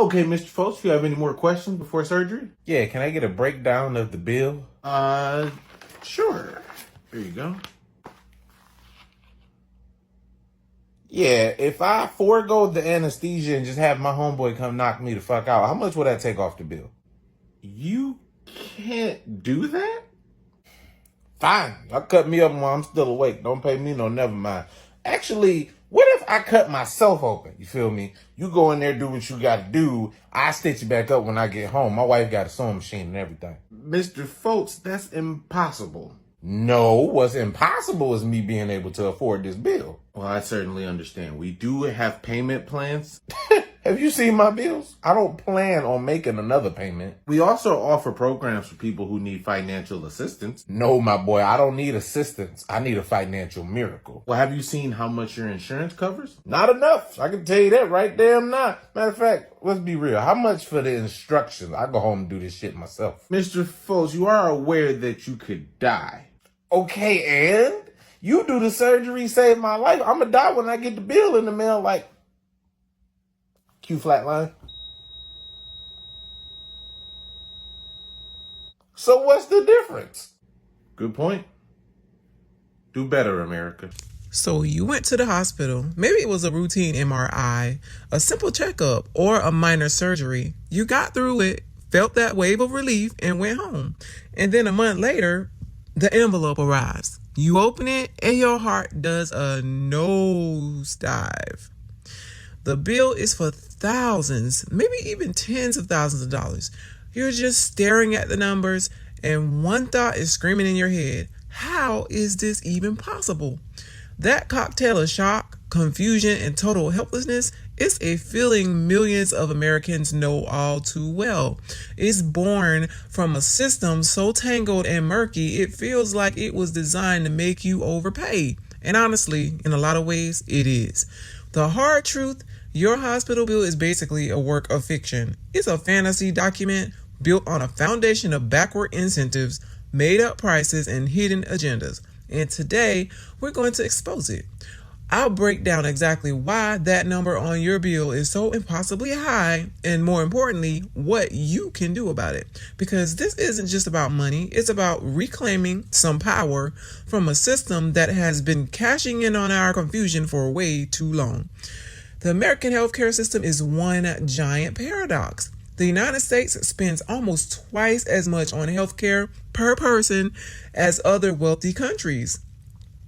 Okay, Mr. Foltz, if you have any more questions before surgery? Yeah, can I get a breakdown of the bill? Sure. There you go. Yeah, if I forego the anesthesia and just have my homeboy come knock me the fuck out, how much would that take off the bill? You can't do that? Fine, I'll cut me up while I'm still awake. Don't pay me no, never mind. Actually, what if I cut myself open? You feel me? You go in there, do what you gotta do. I stitch you back up when I get home. My wife got a sewing machine and everything. Mr. Foltz, that's impossible. No, what's impossible is me being able to afford this bill. Well, I certainly understand. We do have payment plans. Have you seen my bills? I don't plan on making another payment. We also offer programs for people who need financial assistance. No, my boy, I don't need assistance. I need a financial miracle. Well, have you seen how much your insurance covers? Not enough. I can tell you that right damn now. Matter of fact, let's be real. How much for the instructions? I go home and do this shit myself. Mr. Foltz, you are aware that you could die. Okay, and you do the surgery, save my life. I'm gonna die when I get the bill in the mail, like Q flatline. So what's the difference? Good point. Do better, America. So you went to the hospital. Maybe it was a routine MRI, a simple checkup, or a minor surgery. You got through it, felt that wave of relief, and went home. And then a month later, the envelope arrives. You open it, and your heart does a nosedive. The bill is for thousands, maybe even tens of thousands of dollars. You're just staring at the numbers, and one thought is screaming in your head: how is this even possible? That cocktail of shock, confusion, and total helplessness is a feeling millions of Americans know all too well. It's born from a system so tangled and murky, it feels like it was designed to make you overpay. And honestly, in a lot of ways, it is. The hard truth: your hospital bill is basically a work of fiction. It's a fantasy document built on a foundation of backward incentives, made-up prices, and hidden agendas. And today, we're going to expose it. I'll break down exactly why that number on your bill is so impossibly high, and more importantly, what you can do about it. Because this isn't just about money, it's about reclaiming some power from a system that has been cashing in on our confusion for way too long. The American healthcare system is one giant paradox. The United States spends almost twice as much on healthcare per person as other wealthy countries.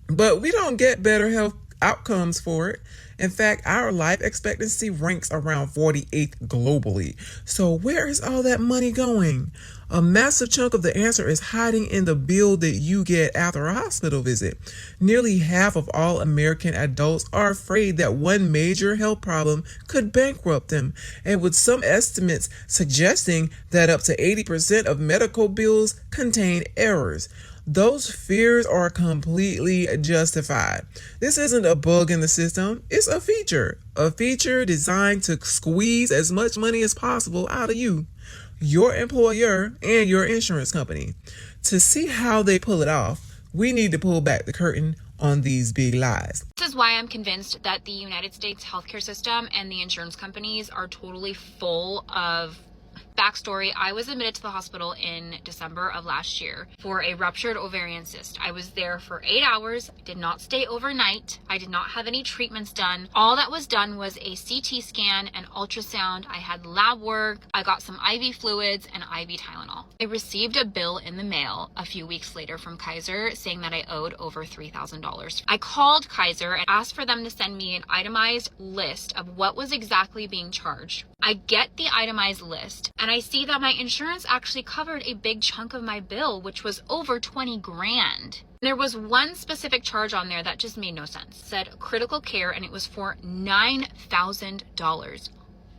But we don't get better health outcomes for it. In fact, our life expectancy ranks around 48th globally. So where is all that money going? A massive chunk of the answer is hiding in the bill that you get after a hospital visit. Nearly half of all American adults are afraid that one major health problem could bankrupt them, and with some estimates suggesting that up to 80% of medical bills contain errors. Those fears are completely justified. This isn't a bug in the system, it's a feature designed to squeeze as much money as possible out of you, your employer, and your insurance company. To see how they pull it off, we need to pull back the curtain on these big lies. This is why I'm convinced that the United States healthcare system and the insurance companies are totally full of backstory. I was admitted to the hospital in December of last year for a ruptured ovarian cyst. I was there for 8 hours, did not stay overnight. I did not have any treatments done. All that was done was a CT scan and ultrasound. I had lab work. I got some IV fluids and IV Tylenol. I received a bill in the mail a few weeks later from Kaiser saying that I owed over $3,000. I called Kaiser and asked for them to send me an itemized list of what was exactly being charged. I get the itemized list and I see that my insurance actually covered a big chunk of my bill, which was over 20 grand. There was one specific charge on there that just made no sense. It said critical care and it was for $9,000.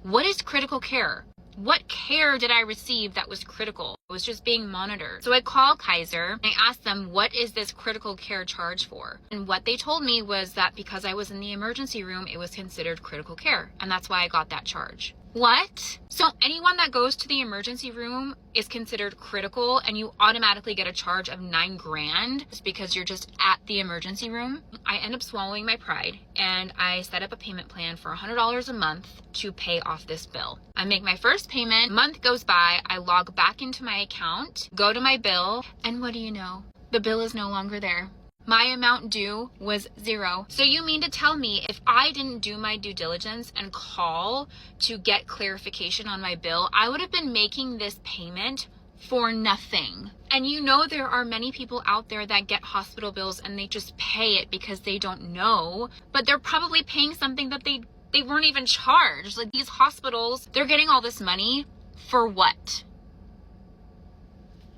What is critical care? What care did I receive that was critical? It was just being monitored. So I called Kaiser and I asked them, what is this critical care charge for? And what they told me was that because I was in the emergency room, it was considered critical care. And that's why I got that charge. What? So anyone that goes to the emergency room is considered critical and you automatically get a charge of $9,000 just because you're just at the emergency room? I end up swallowing my pride and I set up a payment plan for $100 a month to pay off this bill. I make my first payment, month goes by, I log back into my account, go to my bill, and what do you know? The bill is no longer there. My amount due was $0. So you mean to tell me if I didn't do my due diligence and call to get clarification on my bill, I would have been making this payment for nothing? And you know there are many people out there that get hospital bills and they just pay it because they don't know, but they're probably paying something that they weren't even charged. Like these hospitals, they're getting all this money for what?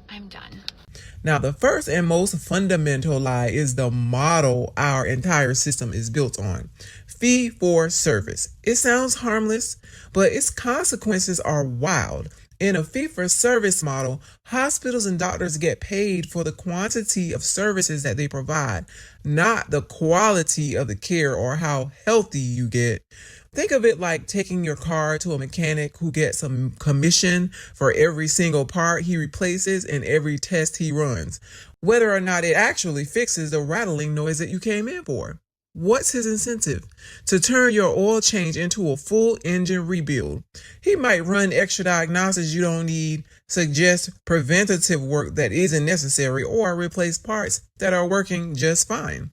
I'm done. Now, the first and most fundamental lie is the model our entire system is built on. Fee for service. It sounds harmless, but its consequences are wild. In a fee-for-service model, hospitals and doctors get paid for the quantity of services that they provide, not the quality of the care or how healthy you get. Think of it like taking your car to a mechanic who gets some commission for every single part he replaces and every test he runs, whether or not it actually fixes the rattling noise that you came in for. What's his incentive? To turn your oil change into a full engine rebuild. He might run extra diagnostics you don't need, suggest preventative work that isn't necessary, or replace parts that are working just fine.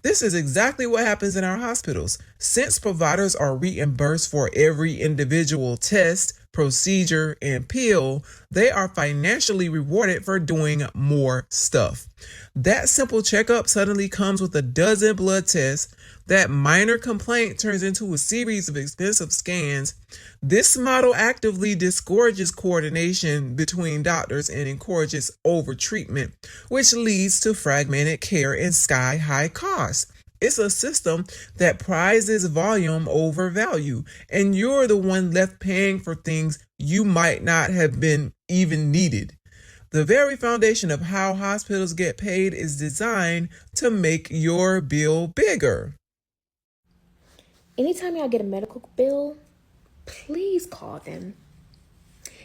This is exactly what happens in our hospitals. Since providers are reimbursed for every individual test, procedure, and pill, they are financially rewarded for doing more stuff. That simple checkup suddenly comes with a dozen blood tests. That minor complaint turns into a series of expensive scans. This model actively discourages coordination between doctors and encourages overtreatment, which leads to fragmented care and sky-high costs. It's a system that prizes volume over value, and you're the one left paying for things you might not have been even needed. The very foundation of how hospitals get paid is designed to make your bill bigger. Anytime y'all get a medical bill, please call them.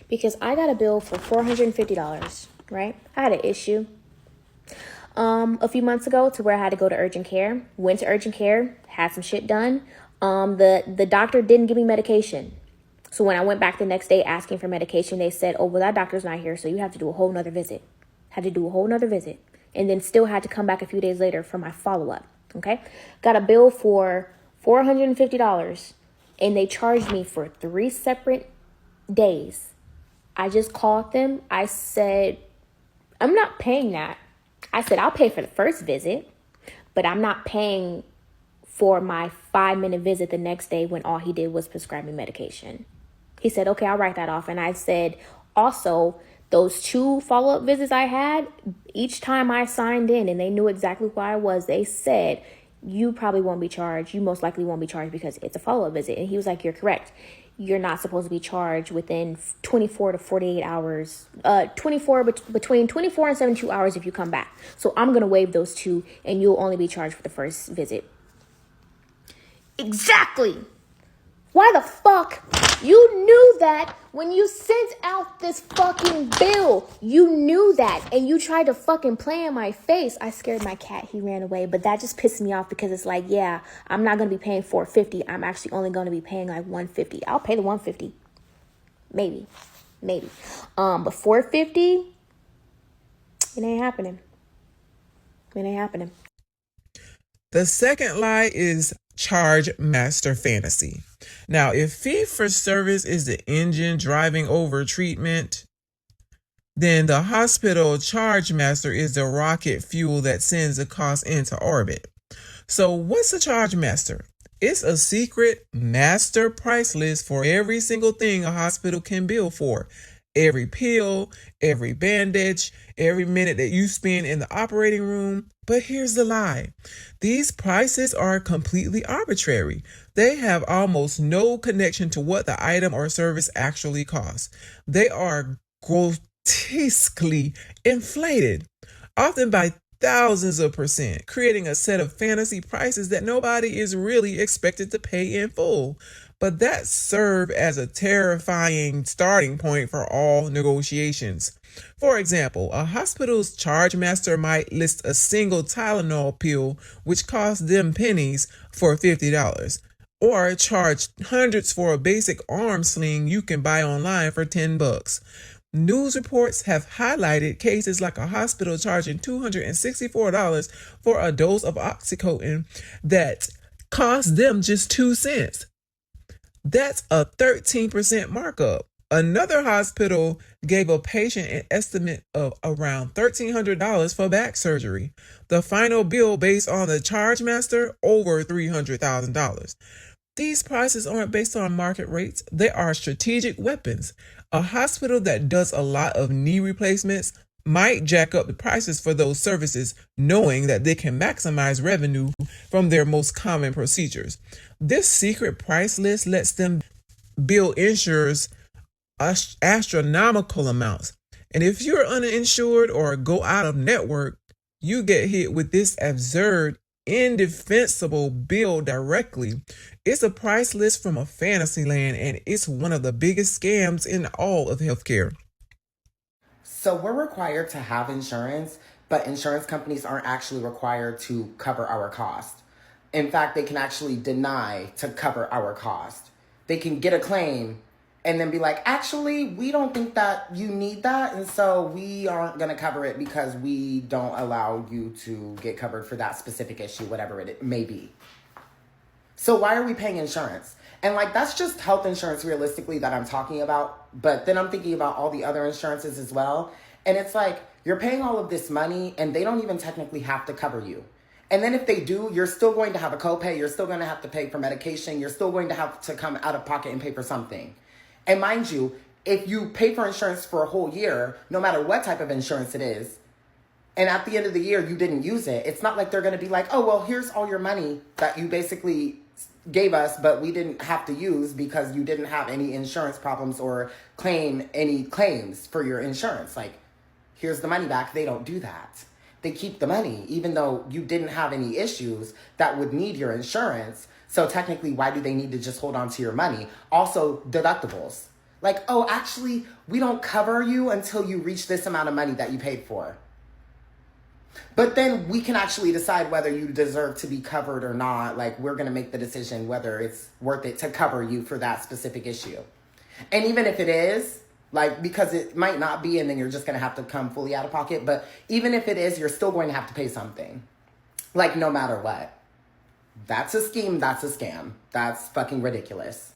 Because I got a bill for $450, right? I had an issue a few months ago to where I had to go to urgent care. Went to urgent care, had some shit done. The doctor didn't give me medication. So when I went back the next day asking for medication, they said, oh, well, that doctor's not here, so you have to do a whole nother visit. Had to do a whole nother visit. And then still had to come back a few days later for my follow-up, okay? Got a bill for $450, and they charged me for 3 separate days. I just called them. I said, I'm not paying that. I said, I'll pay for the first visit, but I'm not paying for my 5-minute visit the next day when all he did was prescribe me medication. He said, okay, I'll write that off. And I said, also, those 2 follow-up visits I had, each time I signed in and they knew exactly who I was, they said, you probably won't be charged. You most likely won't be charged because it's a follow-up visit. And he was like, you're correct. You're not supposed to be charged within 24 to 48 hours, between 24 and 72 hours if you come back. So I'm going to waive those 2 and you'll only be charged for the first visit. Exactly. Why the fuck? You knew that when you sent out this fucking bill. You knew that. And you tried to fucking play in my face. I scared my cat. He ran away. But that just pissed me off because it's like, yeah, I'm not going to be paying $450. I'm actually only going to be paying like $150. I'll pay the $150. Maybe. But $450, it ain't happening. It ain't happening. The second lie is charge master fantasy. Now, if fee for service is the engine driving over treatment, then the hospital charge master is the rocket fuel that sends the cost into orbit. So what's a charge master? It's a secret master price list for every single thing a hospital can bill for. Every pill, every bandage, every minute that you spend in the operating room. But here's the lie. These prices are completely arbitrary. They have almost no connection to what the item or service actually costs. They are grotesquely inflated, often by thousands of %, creating a set of fantasy prices that nobody is really expected to pay in full. but that serves as a terrifying starting point for all negotiations. For example, a hospital's charge master might list a single Tylenol pill which costs them pennies for $50, or charge hundreds for a basic arm sling you can buy online for $10. News reports have highlighted cases like a hospital charging $264 for a dose of oxycodone that cost them just 2 cents. That's a 13% markup. Another hospital gave a patient an estimate of around $1,300 for back surgery. The final bill based on the charge master, over $300,000. These prices aren't based on market rates, they are strategic weapons. A hospital that does a lot of knee replacements might jack up the prices for those services, knowing that they can maximize revenue from their most common procedures. This secret price list lets them bill insurers astronomical amounts. And if you're uninsured or go out of network, you get hit with this absurd, indefensible bill directly. It's a price list from a fantasy land, and it's one of the biggest scams in all of healthcare. So we're required to have insurance, but insurance companies aren't actually required to cover our cost. In fact, they can actually deny to cover our cost. They can get a claim and then be like, actually, we don't think that you need that, and so we aren't going to cover it because we don't allow you to get covered for that specific issue, whatever it may be. So why are we paying insurance? And like, that's just health insurance realistically that I'm talking about. But then I'm thinking about all the other insurances as well. And it's like, you're paying all of this money and they don't even technically have to cover you. And then if they do, you're still going to have a copay. You're still going to have to pay for medication. You're still going to have to come out of pocket and pay for something. And mind you, if you pay for insurance for a whole year, no matter what type of insurance it is, and at the end of the year, you didn't use it, it's not like they're going to be like, oh, well, here's all your money that you basically gave us, but we didn't have to use because you didn't have any insurance problems or claim any claims for your insurance. Like, here's the money back. They don't do that. They keep the money, even though you didn't have any issues that would need your insurance. So technically, why do they need to just hold on to your money? Also, deductibles. Like, oh, actually, we don't cover you until you reach this amount of money that you paid for. But then we can actually decide whether you deserve to be covered or not. Like, we're going to make the decision whether it's worth it to cover you for that specific issue. And even if it is, like, because it might not be, and then you're just going to have to come fully out of pocket. But even if it is, you're still going to have to pay something. Like, no matter what. That's a scheme. That's a scam. That's fucking ridiculous.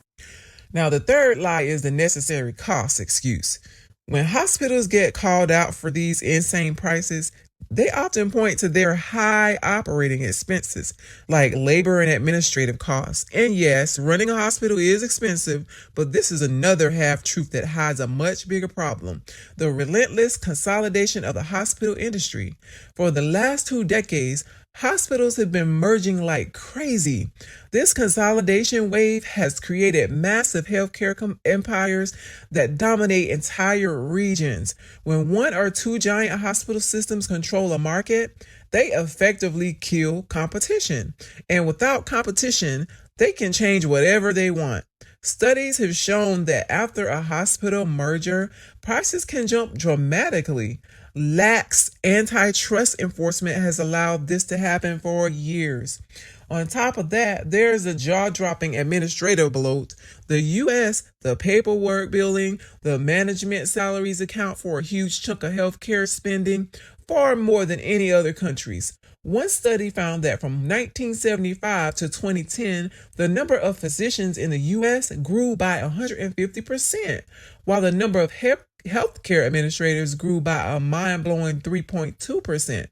Now, the third lie is the necessary cost excuse. When hospitals get called out for these insane prices, they often point to their high operating expenses, like labor and administrative costs. And yes, running a hospital is expensive, but this is another half-truth that hides a much bigger problem: the relentless consolidation of the hospital industry. For the last 2 decades, hospitals have been merging like crazy. This consolidation wave has created massive healthcare empires that dominate entire regions. When 1 or 2 giant hospital systems control a market, they effectively kill competition. And without competition, they can change whatever they want. Studies have shown that after a hospital merger, prices can jump dramatically. Lax antitrust enforcement has allowed this to happen for years. On top of that, there's a jaw-dropping administrative bloat. The U.S., the paperwork billing, the management salaries account for a huge chunk of healthcare spending, far more than any other countries. One study found that from 1975 to 2010, the number of physicians in the U.S. grew by 150%, while the number of healthcare administrators grew by a mind-blowing 3.2%.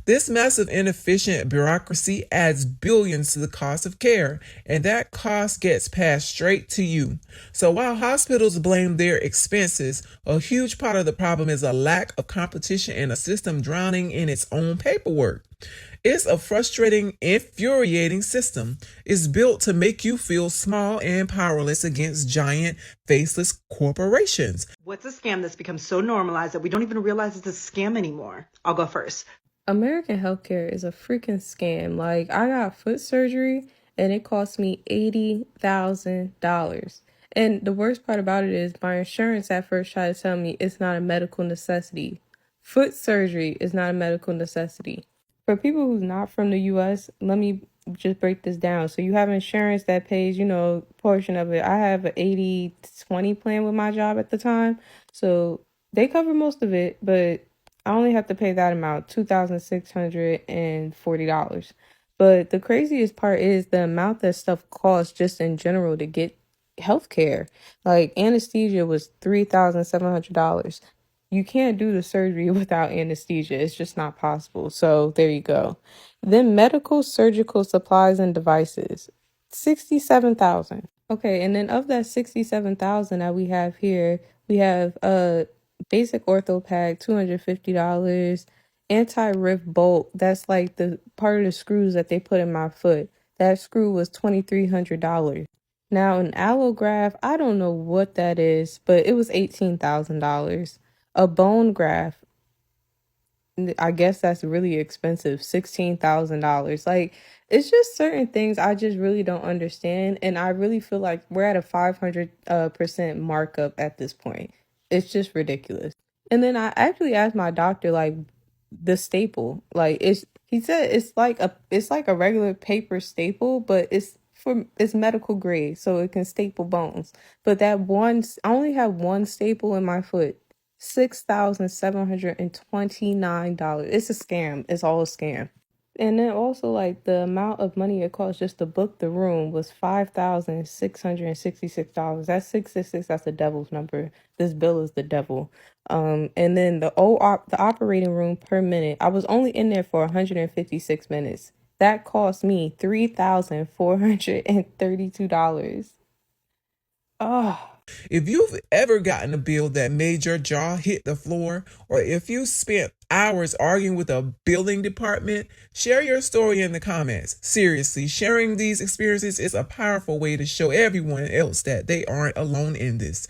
This massive inefficient bureaucracy adds billions to the cost of care, and that cost gets passed straight to you. So while hospitals blame their expenses, a huge part of the problem is a lack of competition and a system drowning in its own paperwork. It's a frustrating, infuriating system. It's built to make you feel small and powerless against giant, faceless corporations. What's a scam that's become so normalized that we don't even realize it's a scam anymore? I'll go first. American healthcare is a freaking scam. Like, I got foot surgery and it cost me $80,000. And the worst part about it is my insurance at first tried to tell me it's not a medical necessity. Foot surgery is not a medical necessity. For people who's not from the US, let me just break this down. So you have insurance that pays, portion of it. I have an 80/20 plan with my job at the time. So they cover most of it, but I only have to pay that amount, $2,640. But the craziest part is the amount that stuff costs just in general to get healthcare. Like anesthesia was $3,700. You can't do the surgery without anesthesia. It's just not possible. So there you go. Then medical surgical supplies and devices, 67,000. Okay, and then of that 67,000 that we have here, we have basic ortho pack, $250. Anti-rift bolt, that's like the part of the screws that they put in my foot. That screw was $2,300. Now an allograft, I don't know what that is, but it was $18,000. A bone graft, I guess that's really expensive, $16,000. Like, it's just certain things I just really don't understand, and I really feel like we're at a 500% markup at this point. It's just ridiculous. And then I actually asked my doctor, like, the staple, like, he said it's like a regular paper staple, but it's medical grade, so it can staple bones. But I only have one staple in my foot. $6,729. It's a scam. It's all a scam. And then also, like, the amount of money it costs just to book the room was $5,666. That's 666. That's the devil's number. This bill is the devil. And then the operating room per minute. I was only in there for 156 minutes. That cost me $3,432. Oh. If you've ever gotten a bill that made your jaw hit the floor, or if you spent hours arguing with a billing department, share your story in the comments. Seriously, sharing these experiences is a powerful way to show everyone else that they aren't alone in this.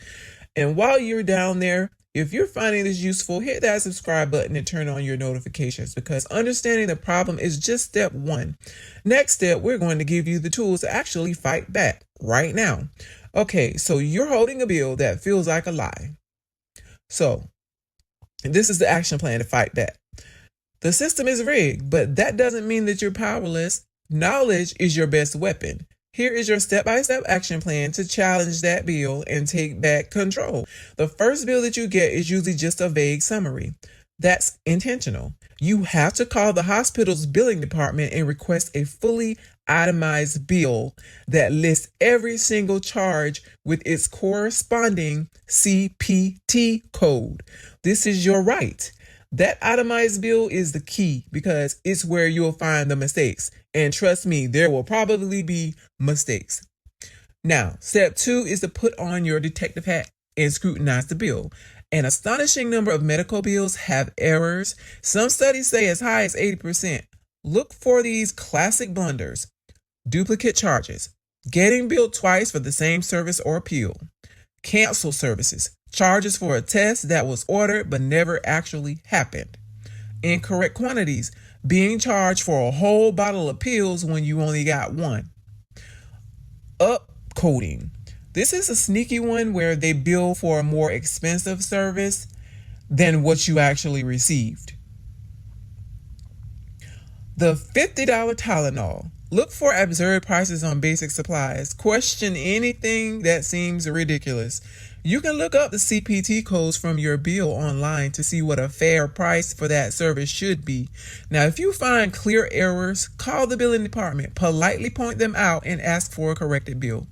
And while you're down there, if you're finding this useful, hit that subscribe button and turn on your notifications, because understanding the problem is just step one. Next step, we're going to give you the tools to actually fight back right now. Okay, so you're holding a bill that feels like a lie. So this is the action plan to fight back. The system is rigged, but that doesn't mean that you're powerless. Knowledge is your best weapon. Here is your step-by-step action plan to challenge that bill and take back control. The first bill that you get is usually just a vague summary. That's intentional. You have to call the hospital's billing department and request a fully itemized bill that lists every single charge with its corresponding CPT code. This is your right. That itemized bill is the key because it's where you'll find the mistakes. And trust me, there will probably be mistakes. Now, step 2 is to put on your detective hat and scrutinize the bill. An astonishing number of medical bills have errors. Some studies say as high as 80%. Look for these classic blunders: duplicate charges, getting billed twice for the same service or appeal, cancel services, charges for a test that was ordered but never actually happened, incorrect quantities, being charged for a whole bottle of pills when you only got one, upcoding. This is a sneaky one where they bill for a more expensive service than what you actually received. The $50 Tylenol. Look for absurd prices on basic supplies. Question anything that seems ridiculous. You can look up the CPT codes from your bill online to see what a fair price for that service should be. Now, if you find clear errors, call the billing department, politely point them out, and ask for a corrected bill.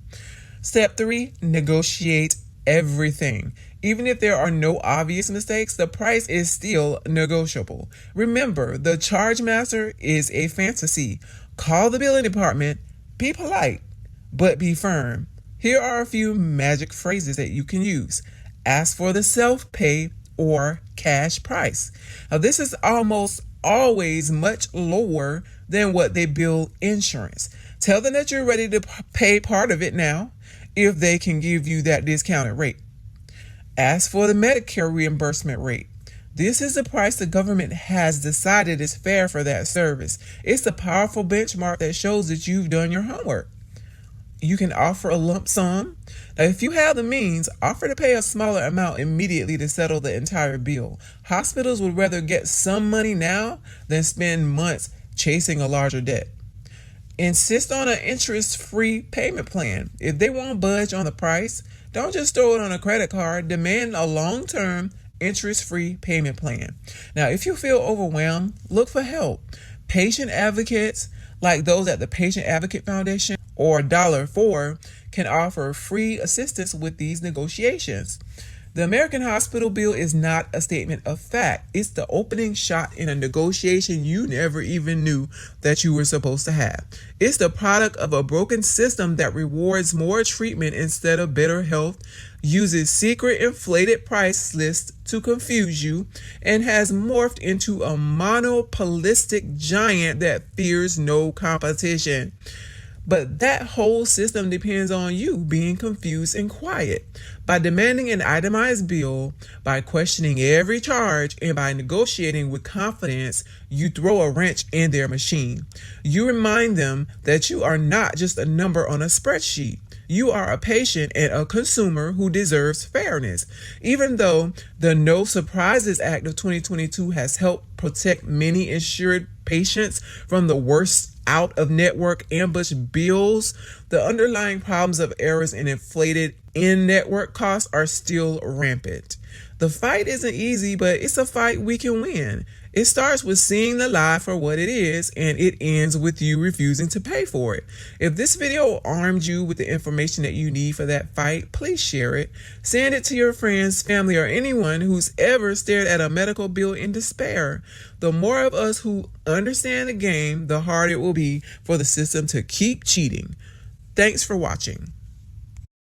Step 3, negotiate everything. Even if there are no obvious mistakes, the price is still negotiable. Remember, the charge master is a fantasy. Call the billing department, be polite, but be firm. Here are a few magic phrases that you can use. Ask for the self-pay or cash price. Now, this is almost always much lower than what they bill insurance. Tell them that you're ready to pay part of it now if they can give you that discounted rate. Ask for the Medicare reimbursement rate. This is the price the government has decided is fair for that service. It's a powerful benchmark that shows that you've done your homework. You can offer a lump sum. Now, if you have the means, offer to pay a smaller amount immediately to settle the entire bill. Hospitals would rather get some money now than spend months chasing a larger debt. Insist on an interest-free payment plan. If they won't budge on the price, don't just throw it on a credit card. Demand a long-term interest-free payment plan. Now, if you feel overwhelmed, look for help. Patient advocates like those at the Patient Advocate Foundation or $4 can offer free assistance with these negotiations. The American hospital bill is not a statement of fact. It's the opening shot in a negotiation you never even knew that you were supposed to have. It's the product of a broken system that rewards more treatment instead of better health, uses secret inflated price lists to confuse you, and has morphed into a monopolistic giant that fears no competition. But that whole system depends on you being confused and quiet. By demanding an itemized bill, by questioning every charge, and by negotiating with confidence, you throw a wrench in their machine. You remind them that you are not just a number on a spreadsheet. You are a patient and a consumer who deserves fairness. Even though the No Surprises Act of 2022 has helped protect many insured patients from the worst out-of-network ambush bills, the underlying problems of errors and inflated in-network costs are still rampant. The fight isn't easy, but it's a fight we can win. It starts with seeing the lie for what it is, and it ends with you refusing to pay for it. If this video armed you with the information that you need for that fight, please share it. Send it to your friends, family, or anyone who's ever stared at a medical bill in despair. The more of us who understand the game, the harder it will be for the system to keep cheating. Thanks for watching.